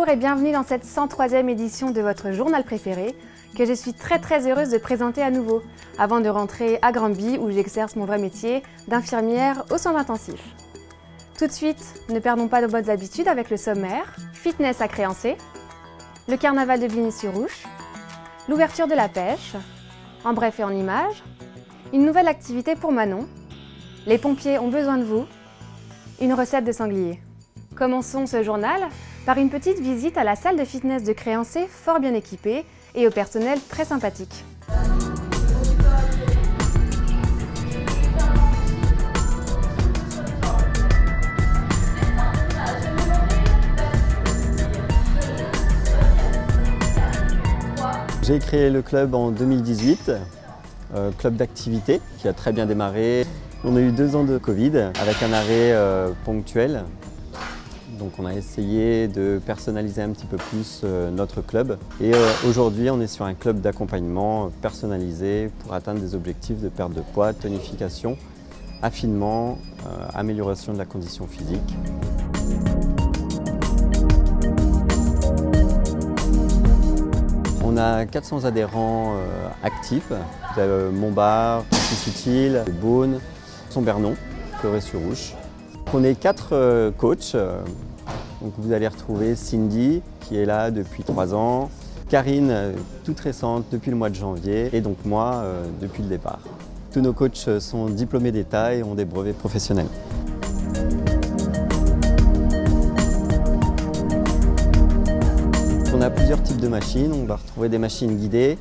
Bonjour et bienvenue dans cette 103e édition de votre journal préféré que je suis très heureuse de présenter à nouveau avant de rentrer à Granby où j'exerce mon vrai métier d'infirmière aux soins intensifs. Tout de suite, ne perdons pas nos bonnes habitudes avec le sommaire, fitness à Créancé, le carnaval de Bligny-sur-Ouche, l'ouverture de la pêche, en bref et en images, une nouvelle activité pour Manon, les pompiers ont besoin de vous, une recette de sanglier. Commençons ce journal par une petite visite à la salle de fitness de Créancé, fort bien équipée et au personnel très sympathique. J'ai créé le club en 2018, club d'activité qui a très bien démarré. On a eu 2 ans de Covid avec un arrêt ponctuel. Donc on a essayé de personnaliser un petit peu plus notre club. Et aujourd'hui, on est sur un club d'accompagnement personnalisé pour atteindre des objectifs de perte de poids, tonification, affinement, amélioration de la condition physique. On a 400 adhérents actifs, Montbard, Soutil, Beaune, Sombernon, Fleuret-sur-Ouche. On est 4 coachs. Donc vous allez retrouver Cindy qui est là depuis 3 ans, Karine toute récente depuis le mois de janvier et donc moi depuis le départ. Tous nos coachs sont diplômés d'État et ont des brevets professionnels. On a plusieurs types de machines. On va retrouver des machines guidées,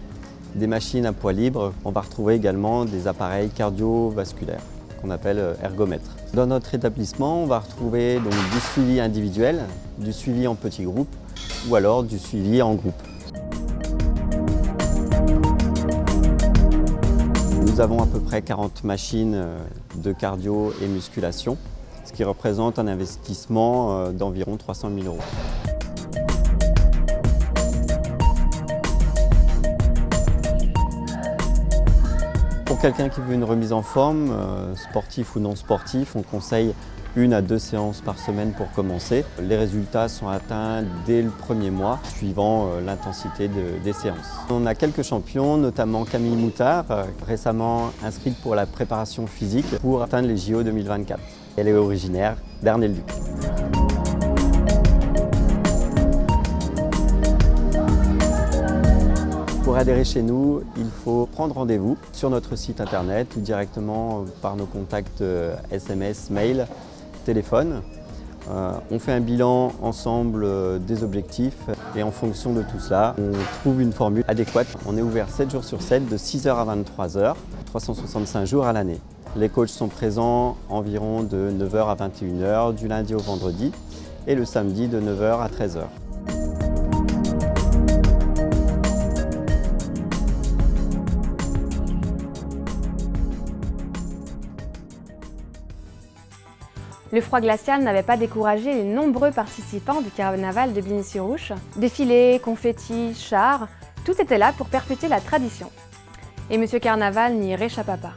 des machines à poids libre. On va retrouver également des appareils cardiovasculaires qu'on appelle ergomètres. Dans notre établissement, on va retrouver donc du suivi individuel, du suivi en petits groupes ou alors du suivi en groupe. Nous avons à peu près 40 machines de cardio et musculation, ce qui représente un investissement d'environ 300 000 €. Pour quelqu'un qui veut une remise en forme, sportif ou non sportif, on conseille 1 à 2 séances par semaine pour commencer. Les résultats sont atteints dès le premier mois, suivant l'intensité des séances. On a quelques champions, notamment Camille Moutard, récemment inscrite pour la préparation physique pour atteindre les JO 2024. Elle est originaire d'Arnay-le-Duc. Pour adhérer chez nous, il faut prendre rendez-vous sur notre site internet ou directement par nos contacts SMS, mail, téléphone. On fait un bilan ensemble des objectifs et en fonction de tout cela, on trouve une formule adéquate. On est ouvert 7 jours sur 7 de 6h à 23h, 365 jours à l'année. Les coachs sont présents environ de 9h à 21h du lundi au vendredi et le samedi de 9h à 13h. Le froid glacial n'avait pas découragé les nombreux participants du carnaval de Bligny-sur-Ouche. Défilés, confettis, chars, tout était là pour perpétuer la tradition. Et Monsieur Carnaval n'y réchappa pas.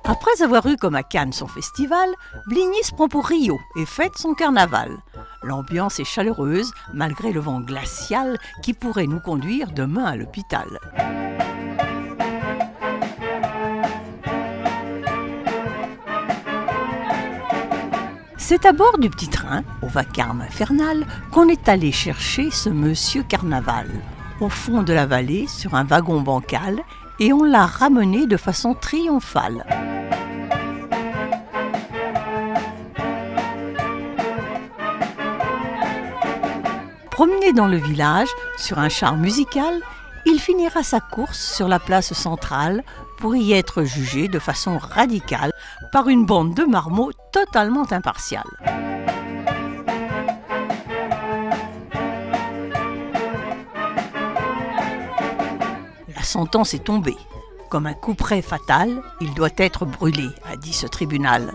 Après avoir eu comme à Cannes son festival, Bligny se prend pour Rio et fête son carnaval. L'ambiance est chaleureuse malgré le vent glacial qui pourrait nous conduire demain à l'hôpital. C'est à bord du petit train, au vacarme infernal, qu'on est allé chercher ce monsieur Carnaval, au fond de la vallée sur un wagon bancal, et on l'a ramené de façon triomphale. Promené dans le village, sur un char musical, il finira sa course sur la place centrale pour y être jugé de façon radicale par une bande de marmots totalement impartiale. La sentence est tombée. Comme un couperet fatal, il doit être brûlé, a dit ce tribunal.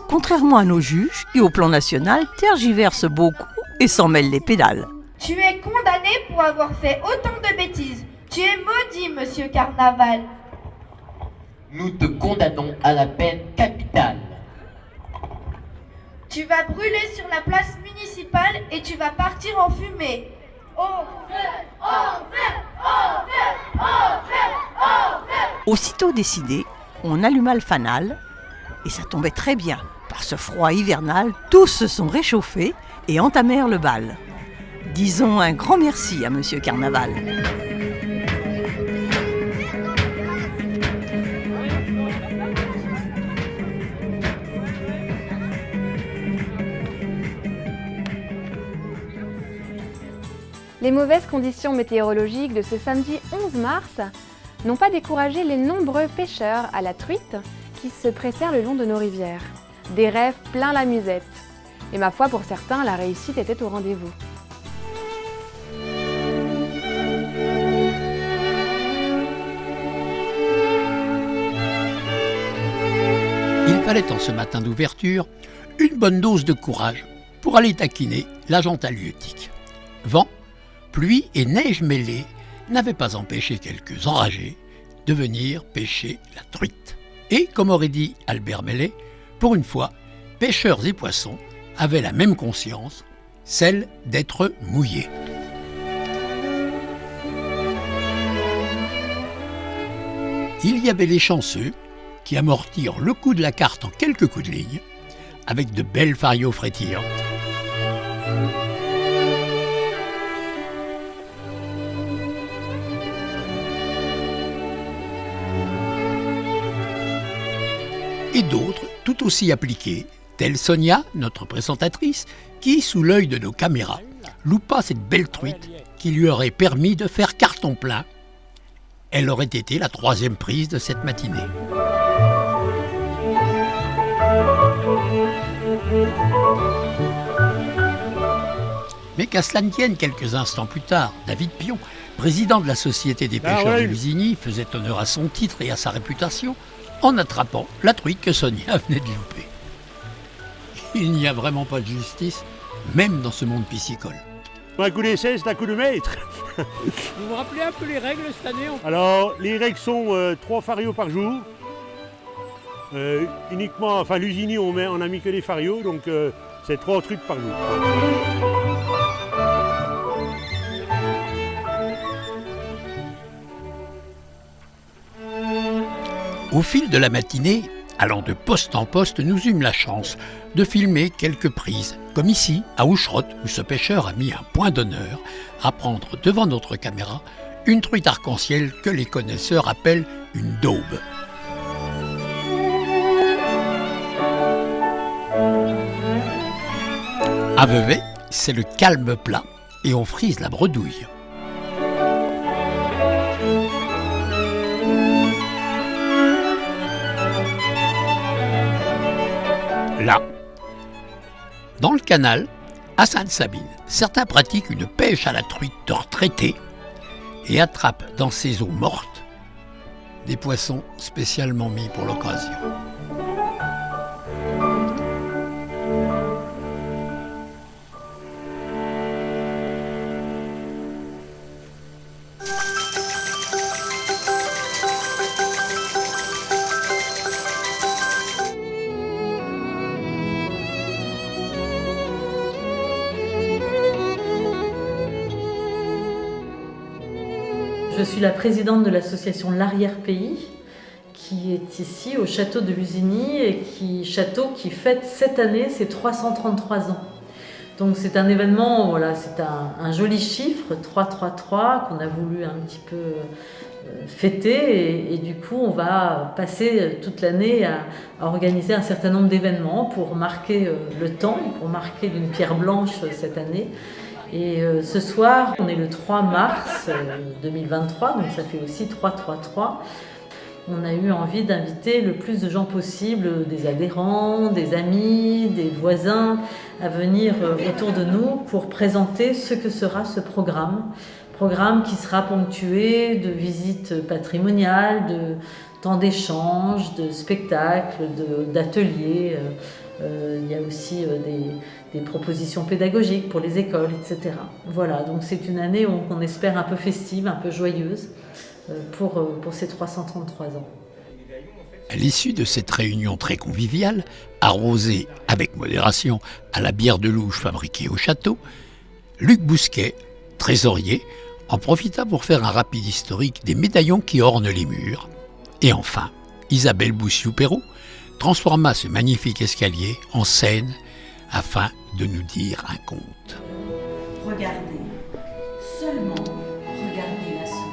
contrairement à nos juges qui, au plan national, tergiversent beaucoup et s'en mêlent les pédales. Tu es condamné pour avoir fait autant de bêtises. Tu es maudit, monsieur Carnaval. Nous te condamnons à la peine capitale. Tu vas brûler sur la place municipale et tu vas partir en fumée. Aussitôt décidé, on alluma le fanal et ça tombait très bien. Par ce froid hivernal, tous se sont réchauffés et entamèrent le bal. Disons un grand merci à Monsieur Carnaval. Les mauvaises conditions météorologiques de ce samedi 11 mars n'ont pas découragé les nombreux pêcheurs à la truite qui se pressèrent le long de nos rivières. Des rêves plein la musette. Et ma foi, pour certains, la réussite était au rendez-vous. Il fallait en ce matin d'ouverture une bonne dose de courage pour aller taquiner la jante halieutique. Vent, pluie et neige mêlées n'avaient pas empêché quelques enragés de venir pêcher la truite. Et, comme aurait dit Albert Mellet, pour une fois, pêcheurs et poissons avaient la même conscience, celle d'être mouillés. Il y avait les chanceux qui amortirent le coup de la carte en quelques coups de ligne, avec de belles farios frétillantes. Et d'autres, tout aussi appliqués, telle Sonia, notre présentatrice, qui, sous l'œil de nos caméras, loupa cette belle truite qui lui aurait permis de faire carton plein. Elle aurait été la 3e prise de cette matinée. Mais qu'à cela ne tienne, quelques instants plus tard, David Pion, président de la Société des pêcheurs de Lusigny, faisait honneur à son titre et à sa réputation en attrapant la truite que Sonia venait de louper. Il n'y a vraiment pas de justice, même dans ce monde piscicole. Un coup d'essai, c'est un coup de maître. Vous vous rappelez un peu les règles cette année? Alors, les règles sont 3 farios par jour. Uniquement, enfin, Lusigny, on a mis que des farios, donc c'est 3 truites par jour. Au fil de la matinée, allant de poste en poste, nous eûmes la chance de filmer quelques prises, comme ici, à Oucherotte, où ce pêcheur a mis un point d'honneur à prendre devant notre caméra une truite arc-en-ciel que les connaisseurs appellent une daube. À Vevey, c'est le calme plat et on frise la bredouille. Là, dans le canal, à Sainte-Sabine, certains pratiquent une pêche à la truite de retraité et attrapent dans ces eaux mortes des poissons spécialement mis pour l'occasion. Je suis la présidente de l'association L'Arrière-Pays, qui est ici au château de Lusigny et château qui fête cette année ses 333 ans. Donc c'est un événement, voilà, c'est un joli chiffre, 333, qu'on a voulu un petit peu fêter et du coup on va passer toute l'année à organiser un certain nombre d'événements pour marquer le temps, pour marquer d'une pierre blanche cette année. Et ce soir, on est le 3 mars 2023, donc ça fait aussi 333. On a eu envie d'inviter le plus de gens possible, des adhérents, des amis, des voisins, à venir autour de nous pour présenter ce que sera ce programme. Programme qui sera ponctué de visites patrimoniales, de temps d'échange, de spectacles, d'ateliers Il y a aussi des propositions pédagogiques pour les écoles, etc. Voilà, donc c'est une année qu'on espère un peu festive, un peu joyeuse pour ces 333 ans. À l'issue de cette réunion très conviviale, arrosée avec modération à la bière de louche fabriquée au château, Luc Bousquet, trésorier, en profita pour faire un rapide historique des médaillons qui ornent les murs. Et enfin, Isabelle Boussiou-Perrault transforma ce magnifique escalier en scène afin de nous dire un conte. Regardez, seulement regardez la source.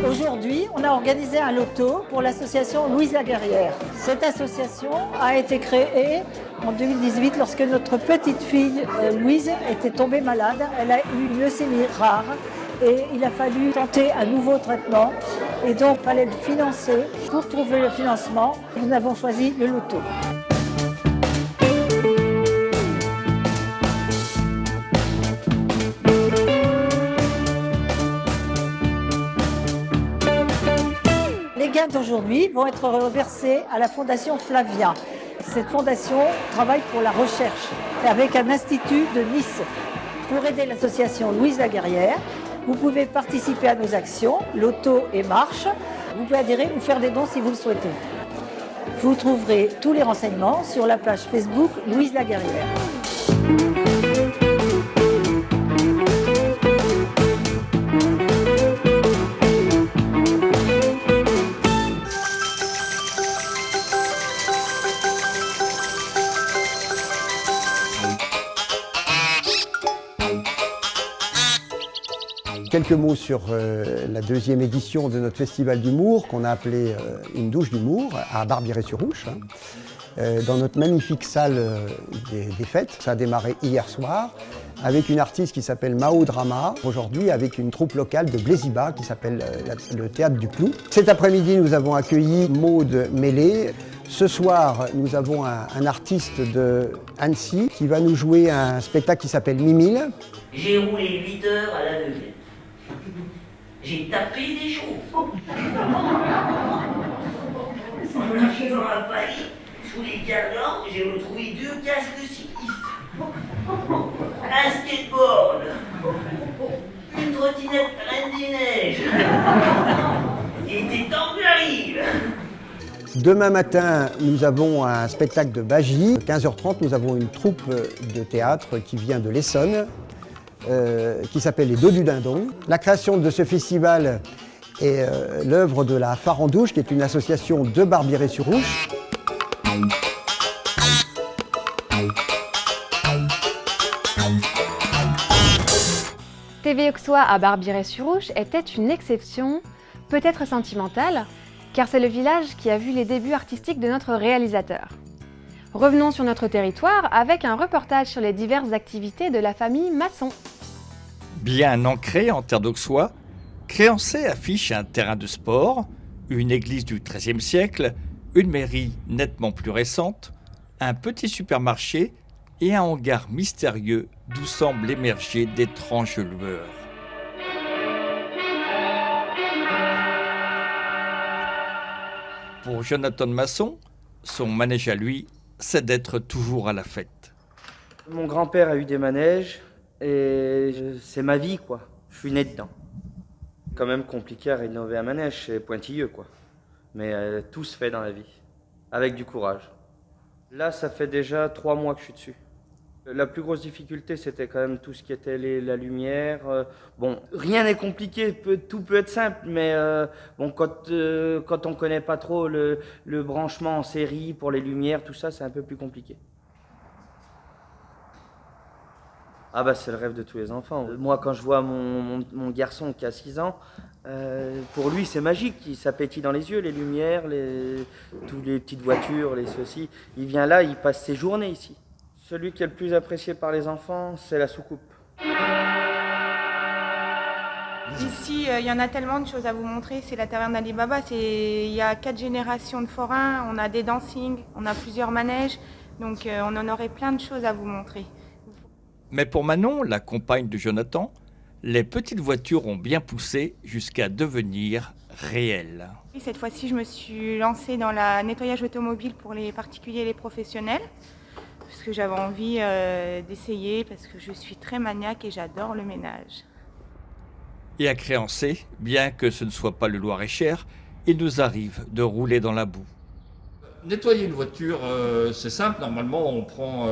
Aujourd'hui, on a organisé un loto pour l'association Louise Laguerrière. Cette association a été créée en 2018 lorsque notre petite fille Louise était tombée malade. Elle a eu une leucémie rare et il a fallu tenter un nouveau traitement et donc il fallait le financer. Pour trouver le financement, nous avons choisi le loto. Les gains d'aujourd'hui vont être reversés à la Fondation Flavia. Cette fondation travaille pour la recherche avec un institut de Nice. Pour aider l'association Louise Laguerrière, vous pouvez participer à nos actions, loto et marche. Vous pouvez adhérer ou faire des dons si vous le souhaitez. Vous trouverez tous les renseignements sur la page Facebook Louise Laguerrière. Quelques mots sur la deuxième édition de notre festival d'humour qu'on a appelé Une douche d'humour à Barbiré-sur-Ouche, dans notre magnifique salle des fêtes. Ça a démarré hier soir avec une artiste qui s'appelle Mao Drama, aujourd'hui avec une troupe locale de Bléziba qui s'appelle le Théâtre du Clou. Cet après-midi, nous avons accueilli Maude Mélé. Ce soir, nous avons un artiste de Annecy qui va nous jouer un spectacle qui s'appelle Mimile. J'ai roulé 8 heures à l'aveugle. J'ai tapé des chauves. En arrivant à Paris, sous les gargants, j'ai retrouvé 2 casques de cycliste, un skateboard, une trottinette Reine des Neiges. Il était temps que j'arrive. Demain matin, nous avons un spectacle de Bagy. À 15h30, nous avons une troupe de théâtre qui vient de l'Essonne, qui s'appelle Les Dos du Dindon. La création de ce festival est l'œuvre de la Farandouche, qui est une association de Barbiré-sur-Ouche. TV Auxois à Barbiré-sur-Ouche était une exception, peut-être sentimentale, car c'est le village qui a vu les débuts artistiques de notre réalisateur. Revenons sur notre territoire avec un reportage sur les diverses activités de la famille Masson. Bien ancré en terre d'Auxois, Créancey affiche un terrain de sport, une église du XIIIe siècle, une mairie nettement plus récente, un petit supermarché et un hangar mystérieux d'où semblent émerger d'étranges lueurs. Pour Jonathan Masson, son manège à lui, c'est d'être toujours à la fête. Mon grand-père a eu des manèges et c'est ma vie, quoi. Je suis né dedans. Quand même compliqué à rénover un manège, c'est pointilleux, quoi. Mais tout se fait dans la vie, avec du courage. Là, ça fait déjà 3 mois que je suis dessus. La plus grosse difficulté, c'était quand même tout ce qui était la lumière. Bon, rien n'est compliqué, tout peut être simple, mais bon, quand on connaît pas trop le branchement en série pour les lumières, tout ça, c'est un peu plus compliqué. Ah bah c'est le rêve de tous les enfants. Moi quand je vois mon garçon qui a 6 ans, pour lui c'est magique, il s'appétit dans les yeux, les lumières, toutes les petites voitures, les ceci. Il vient là, il passe ses journées ici. Celui qui est le plus apprécié par les enfants, c'est la soucoupe. Ici, il y en a tellement de choses à vous montrer. C'est la taverne d'Ali Baba. Il y a 4 générations de forains, on a des dancing, on a plusieurs manèges. Donc on en aurait plein de choses à vous montrer. Mais pour Manon, la compagne de Jonathan, les petites voitures ont bien poussé jusqu'à devenir réelles. Cette fois-ci, je me suis lancée dans le nettoyage automobile pour les particuliers et les professionnels. Parce que j'avais envie d'essayer, parce que je suis très maniaque et j'adore le ménage. Et à Créancé, bien que ce ne soit pas le Loir-et-Cher, il nous arrive de rouler dans la boue. Nettoyer une voiture, c'est simple. Normalement, on prend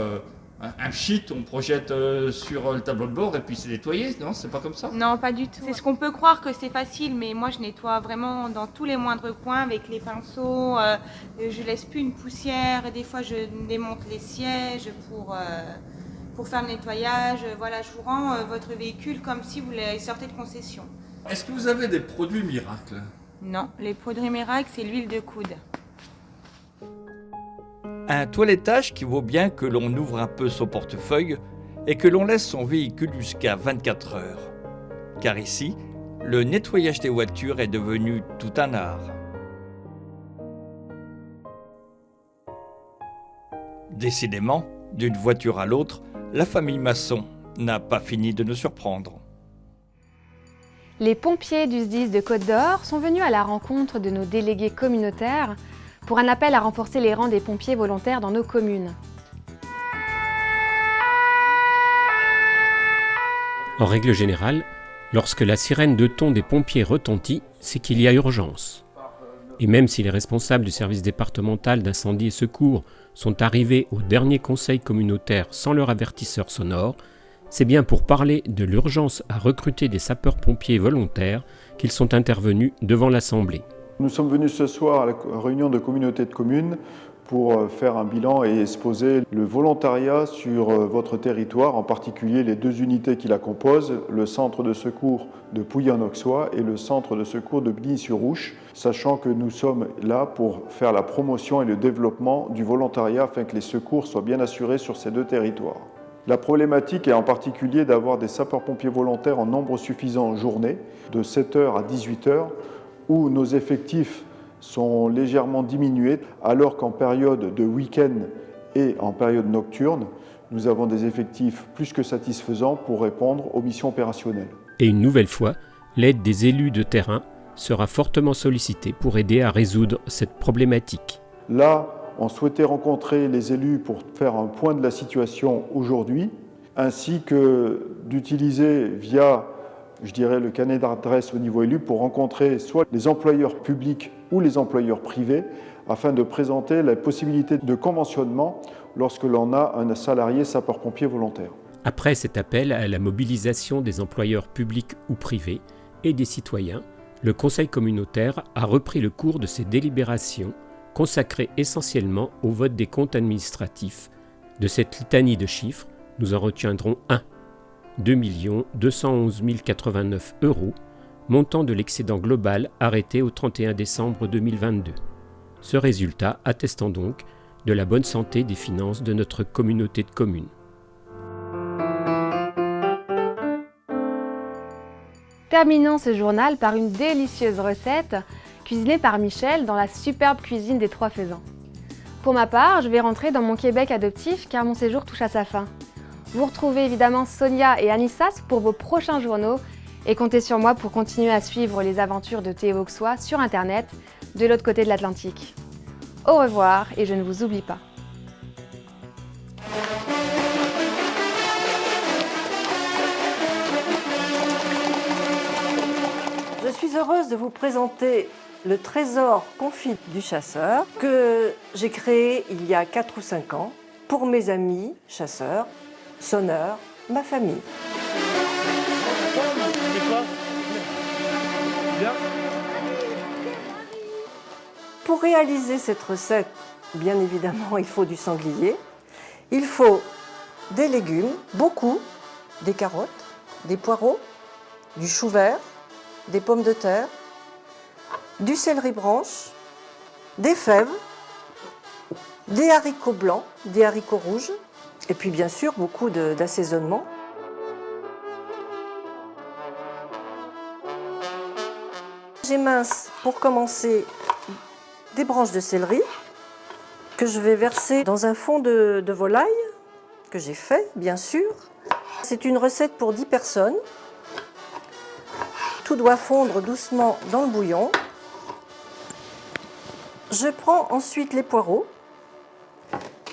un sheet, on projette sur le tableau de bord et puis c'est nettoyé. Non, c'est pas comme ça? Non, pas du tout. C'est ce qu'on peut croire que c'est facile, mais moi je nettoie vraiment dans tous les moindres coins avec les pinceaux. Je laisse plus une poussière. Des fois, je démonte les sièges pour faire le nettoyage. Voilà, je vous rends votre véhicule comme si vous sortez de concession. Est-ce que vous avez des produits miracles? Non, les produits miracles, c'est l'huile de coude. Un toilettage qui vaut bien que l'on ouvre un peu son portefeuille et que l'on laisse son véhicule jusqu'à 24 heures. Car ici, le nettoyage des voitures est devenu tout un art. Décidément, d'une voiture à l'autre, la famille Masson n'a pas fini de nous surprendre. Les pompiers du SDIS de Côte d'Or sont venus à la rencontre de nos délégués communautaires pour un appel à renforcer les rangs des pompiers volontaires dans nos communes. En règle générale, lorsque la sirène de ton des pompiers retentit, c'est qu'il y a urgence. Et même si les responsables du service départemental d'incendie et secours sont arrivés au dernier conseil communautaire sans leur avertisseur sonore, c'est bien pour parler de l'urgence à recruter des sapeurs-pompiers volontaires qu'ils sont intervenus devant l'Assemblée. Nous sommes venus ce soir à la réunion de communauté de communes pour faire un bilan et exposer le volontariat sur votre territoire, en particulier les 2 unités qui la composent, le centre de secours de Pouilly-en-Auxois et le centre de secours de Bigny-sur-Ouche, sachant que nous sommes là pour faire la promotion et le développement du volontariat afin que les secours soient bien assurés sur ces 2 territoires. La problématique est en particulier d'avoir des sapeurs-pompiers volontaires en nombre suffisant en journée, de 7h à 18h, où nos effectifs sont légèrement diminués, alors qu'en période de week-end et en période nocturne, nous avons des effectifs plus que satisfaisants pour répondre aux missions opérationnelles. Et une nouvelle fois, l'aide des élus de terrain sera fortement sollicitée pour aider à résoudre cette problématique. Là, on souhaitait rencontrer les élus pour faire un point de la situation aujourd'hui, ainsi que d'utiliser via le carnet d'adresse au niveau élu pour rencontrer soit les employeurs publics ou les employeurs privés afin de présenter la possibilité de conventionnement lorsque l'on a un salarié sapeur-pompier volontaire. Après cet appel à la mobilisation des employeurs publics ou privés et des citoyens, le Conseil communautaire a repris le cours de ses délibérations consacrées essentiellement au vote des comptes administratifs. De cette litanie de chiffres, nous en retiendrons un. 2 211 089 €, montant de l'excédent global arrêté au 31 décembre 2022. Ce résultat attestant donc de la bonne santé des finances de notre communauté de communes. Terminons ce journal par une délicieuse recette cuisinée par Michel dans la superbe cuisine des Trois Faisans. Pour ma part, je vais rentrer dans mon Québec adoptif car mon séjour touche à sa fin. Vous retrouvez évidemment Sonia et Anissas pour vos prochains journaux et comptez sur moi pour continuer à suivre les aventures de Théo Auxois sur Internet, de l'autre côté de l'Atlantique. Au revoir et je ne vous oublie pas. Je suis heureuse de vous présenter le trésor confit du chasseur que j'ai créé il y a 4 ou 5 ans pour mes amis chasseurs, sonneurs, ma famille. Pour réaliser cette recette, bien évidemment, il faut du sanglier. Il faut des légumes, beaucoup, des carottes, des poireaux, du chou vert, des pommes de terre, du céleri branche, des fèves, des haricots blancs, des haricots rouges, et puis bien sûr beaucoup d'assaisonnement. J'émince pour commencer des branches de céleri que je vais verser dans un fond de volaille que j'ai fait, bien sûr. C'est une recette pour 10 personnes. Tout doit fondre doucement dans le bouillon. Je prends ensuite les poireaux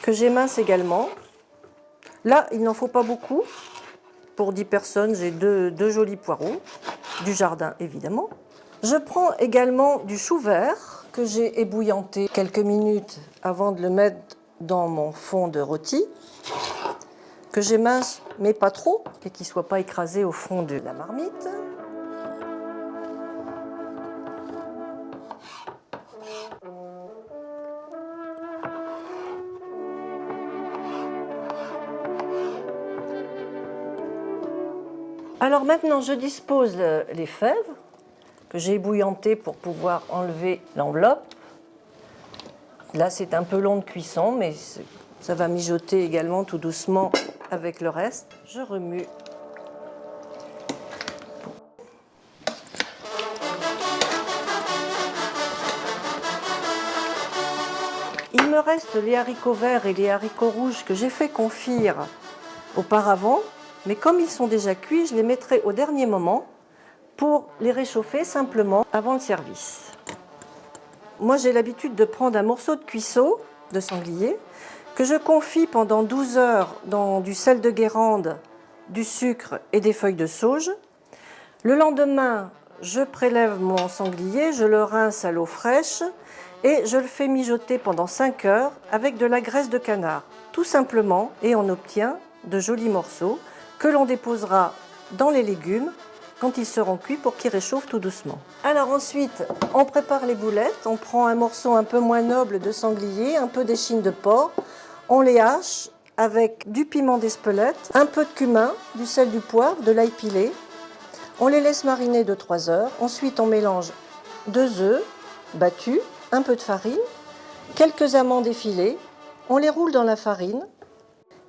que j'émince également. Là, il n'en faut pas beaucoup. Pour 10 personnes, j'ai deux jolis poireaux, du jardin évidemment. Je prends également du chou vert que j'ai ébouillanté quelques minutes avant de le mettre dans mon fond de rôti, que j'émince, mais pas trop, et qu'il ne soit pas écrasé au fond de la marmite. Alors maintenant, je dispose les fèves que j'ai ébouillantées pour pouvoir enlever l'enveloppe. Là, c'est un peu long de cuisson, mais ça va mijoter également tout doucement avec le reste. Je remue. Il me reste les haricots verts et les haricots rouges que j'ai fait confire auparavant, mais comme ils sont déjà cuits, je les mettrai au dernier moment pour les réchauffer simplement avant le service. Moi, j'ai l'habitude de prendre un morceau de cuisseau de sanglier que je confie pendant 12 heures dans du sel de Guérande, du sucre et des feuilles de sauge. Le lendemain, je prélève mon sanglier, je le rince à l'eau fraîche et je le fais mijoter pendant 5 heures avec de la graisse de canard, tout simplement, et on obtient de jolis morceaux que l'on déposera dans les légumes quand ils seront cuits pour qu'ils réchauffent tout doucement. Alors ensuite, on prépare les boulettes. On prend un morceau un peu moins noble de sanglier, un peu d'échine de porc. On les hache avec du piment d'Espelette, un peu de cumin, du sel, du poivre, de l'ail pilé. On les laisse mariner de 3 heures. Ensuite, on mélange 2 œufs battus, un peu de farine, quelques amandes effilées. On les roule dans la farine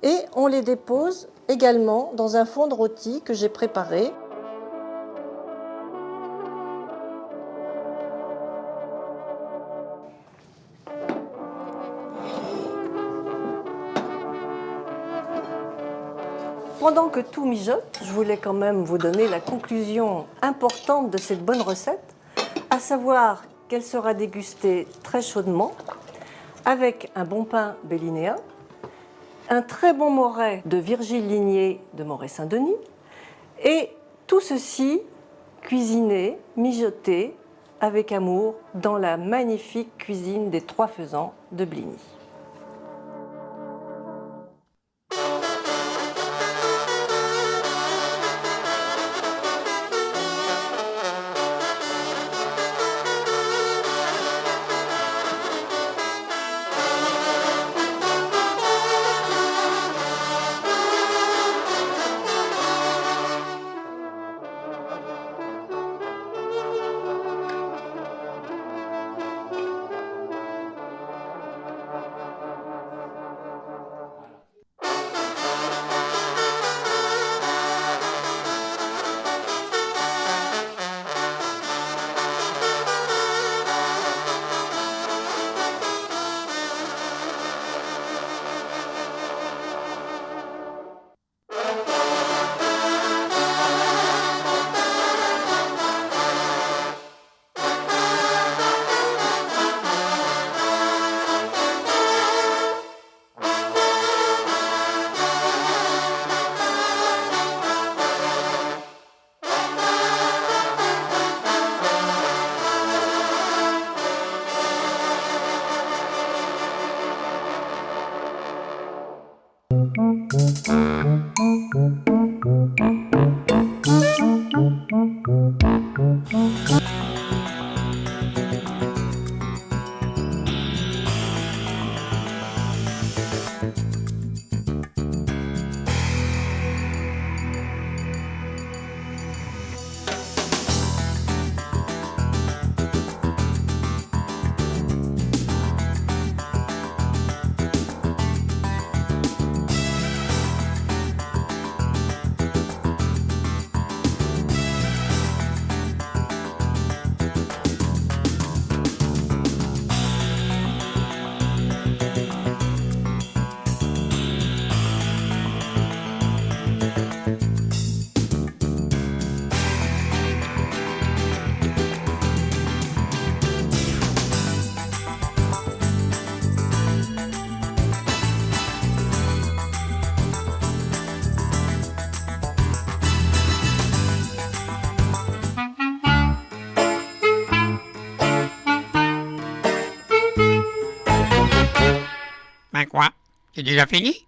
et on les dépose également dans un fond de rôti que j'ai préparé. Pendant que tout mijote, je voulais quand même vous donner la conclusion importante de cette bonne recette, à savoir qu'elle sera dégustée très chaudement avec un bon pain bellinéen, un très bon moret de Virgile Ligné de Moret-Saint-Denis et tout ceci cuisiné, mijoté avec amour dans la magnifique cuisine des Trois Faisans de Bligny. C'est déjà fini?